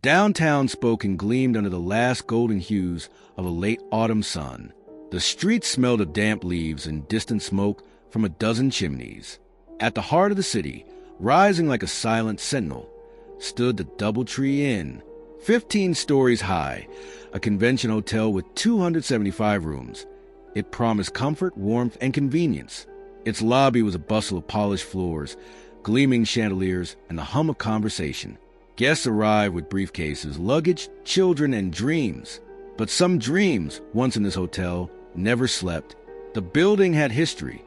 Downtown Spokane gleamed under the last golden hues of a late autumn sun. The streets smelled of damp leaves and distant smoke from a dozen chimneys. At the heart of the city, rising like a silent sentinel, stood the Doubletree Inn, 15 stories high, a convention hotel with 275 rooms. It promised comfort, warmth, and convenience. Its lobby was a bustle of polished floors, gleaming chandeliers, and the hum of conversation. Guests arrived with briefcases, luggage, children, and dreams. But some dreams, once in this hotel, never slept. The building had history,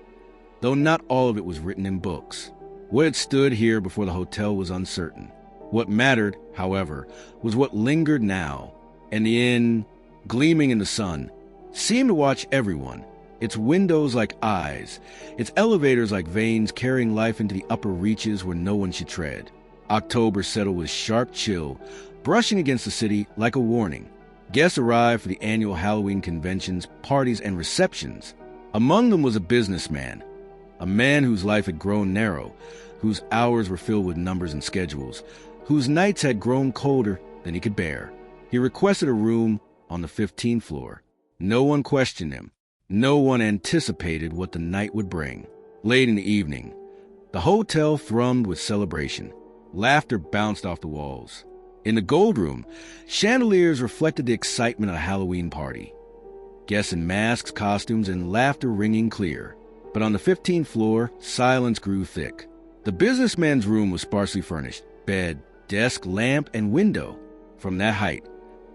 though not all of it was written in books. What had stood here before the hotel was uncertain. What mattered, however, was what lingered now, and the inn, gleaming in the sun, seemed to watch everyone, its windows like eyes, its elevators like veins carrying life into the upper reaches where no one should tread. October settled with sharp chill, brushing against the city like a warning. Guests arrived for the annual Halloween conventions, parties, and receptions. Among them was a businessman, a man whose life had grown narrow, whose hours were filled with numbers and schedules, whose nights had grown colder than he could bear. He requested a room on the 15th floor. No one questioned him. No one anticipated what the night would bring. Late in the evening, the hotel thrummed with celebration. Laughter bounced off the walls. In the gold room, chandeliers reflected the excitement of a Halloween party. Guests in masks, costumes, and laughter ringing clear. But on the 15th floor, silence grew thick. The businessman's room was sparsely furnished. Bed, desk, lamp, and window. From that height,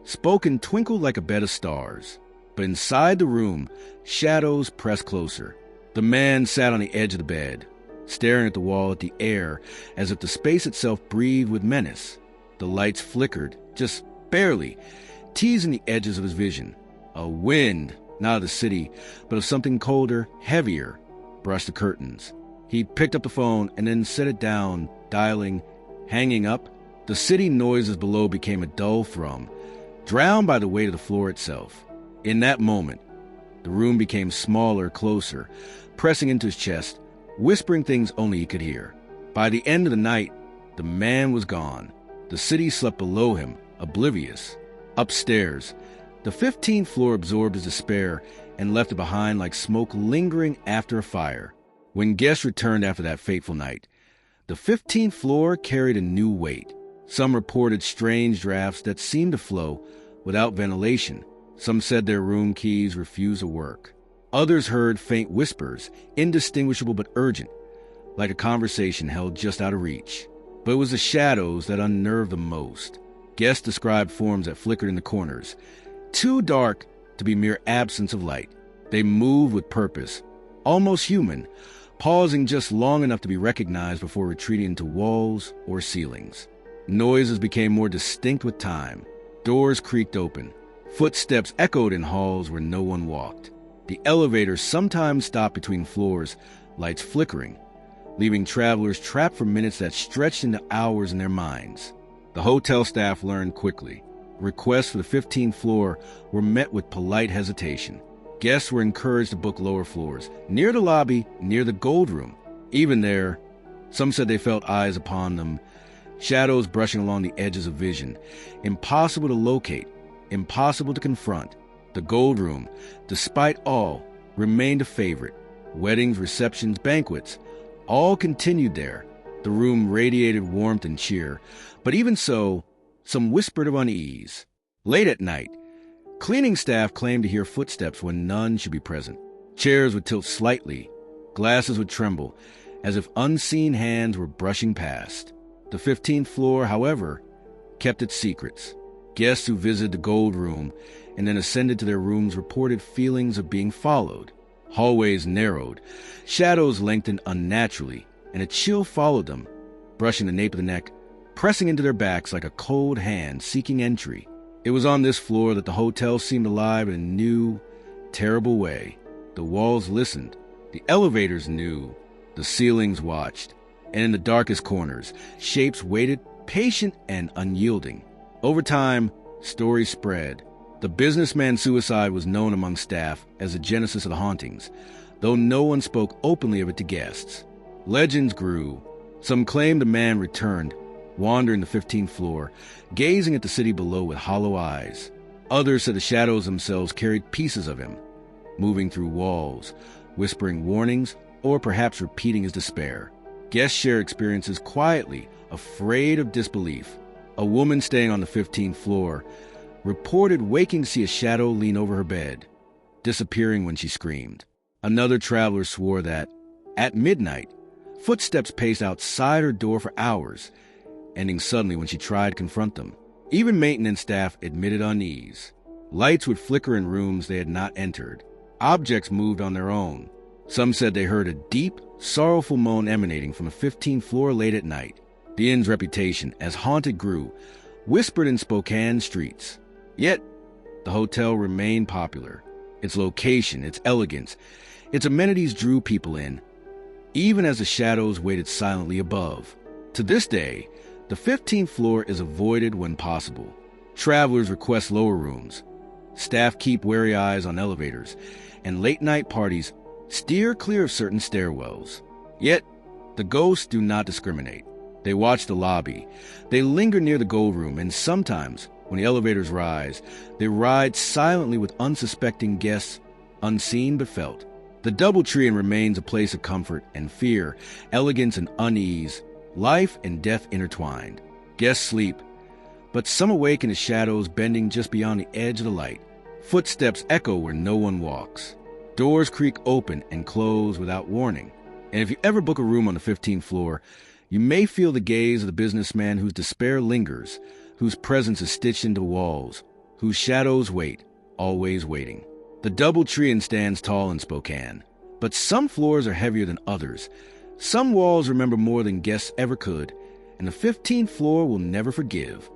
Spokane twinkled like a bed of stars. But inside the room, shadows pressed closer. The man sat on the edge of the bed, staring at the wall, at the air, as if the space itself breathed with menace. The lights flickered, just barely, teasing the edges of his vision. A wind, not of the city, but of something colder, heavier, brushed the curtains. He picked up the phone and then set it down, dialing, hanging up. The city noises below became a dull thrum, drowned by the weight of the floor itself. In that moment, the room became smaller, closer, pressing into his chest, whispering things only he could hear. By the end of the night, the man was gone. The city slept below him, oblivious. Upstairs, the 15th floor absorbed his despair and left it behind like smoke lingering after a fire. When guests returned after that fateful night, the 15th floor carried a new weight. Some reported strange drafts that seemed to flow without ventilation. Some said their room keys refused to work. Others heard faint whispers, indistinguishable but urgent, like a conversation held just out of reach. But it was the shadows that unnerved them most. Guests described forms that flickered in the corners, too dark to be mere absence of light. They moved with purpose, almost human, pausing just long enough to be recognized before retreating into walls or ceilings. Noises became more distinct with time. Doors creaked open. Footsteps echoed in halls where no one walked. The elevators sometimes stopped between floors, lights flickering, leaving travelers trapped for minutes that stretched into hours in their minds. The hotel staff learned quickly. Requests for the 15th floor were met with polite hesitation. Guests were encouraged to book lower floors, near the lobby, near the gold room. Even there, some said they felt eyes upon them, shadows brushing along the edges of vision, impossible to locate, impossible to confront. The gold room, despite all, remained a favorite. Weddings, receptions, banquets, all continued there. The room radiated warmth and cheer, but even so, some whispered of unease. Late at night, cleaning staff claimed to hear footsteps when none should be present. Chairs would tilt slightly, glasses would tremble, as if unseen hands were brushing past. The 15th floor, however, kept its secrets. Guests who visited the gold room and then ascended to their rooms reported feelings of being followed. Hallways narrowed, shadows lengthened unnaturally, and a chill followed them, brushing the nape of the neck, pressing into their backs like a cold hand seeking entry. It was on this floor that the hotel seemed alive in a new, terrible way. The walls listened, the elevators knew, the ceilings watched, and in the darkest corners, shapes waited, patient and unyielding. Over time, stories spread. The businessman's suicide was known among staff as the genesis of the hauntings, though no one spoke openly of it to guests. Legends grew. Some claimed the man returned, wandering the 15th floor, gazing at the city below with hollow eyes. Others said the shadows themselves carried pieces of him, moving through walls, whispering warnings, or perhaps repeating his despair. Guests share experiences quietly, afraid of disbelief. A woman staying on the 15th floor reported waking to see a shadow lean over her bed, disappearing when she screamed. Another traveler swore that, at midnight, footsteps paced outside her door for hours, ending suddenly when she tried to confront them. Even maintenance staff admitted unease. Lights would flicker in rooms they had not entered. Objects moved on their own. Some said they heard a deep, sorrowful moan emanating from the 15th floor late at night. The inn's reputation, as haunted, grew, whispered in Spokane streets. Yet, the hotel remained popular. Its location, its elegance, its amenities drew people in, even as the shadows waited silently above. To this day, the 15th floor is avoided when possible. Travelers request lower rooms. Staff keep wary eyes on elevators, and late-night parties steer clear of certain stairwells. Yet, the ghosts do not discriminate. They watch the lobby. They linger near the gold room, and sometimes, when the elevators rise, they ride silently with unsuspecting guests, unseen but felt. The Doubletree remains a place of comfort and fear, elegance and unease, life and death intertwined. Guests sleep, but some awaken as shadows bending just beyond the edge of the light. Footsteps echo where no one walks. Doors creak open and close without warning. And if you ever book a room on the 15th floor, you may feel the gaze of the businessman whose despair lingers, whose presence is stitched into walls, whose shadows wait, always waiting. The Doubletree stands tall in Spokane, but some floors are heavier than others. Some walls remember more than guests ever could, and the 15th floor will never forgive.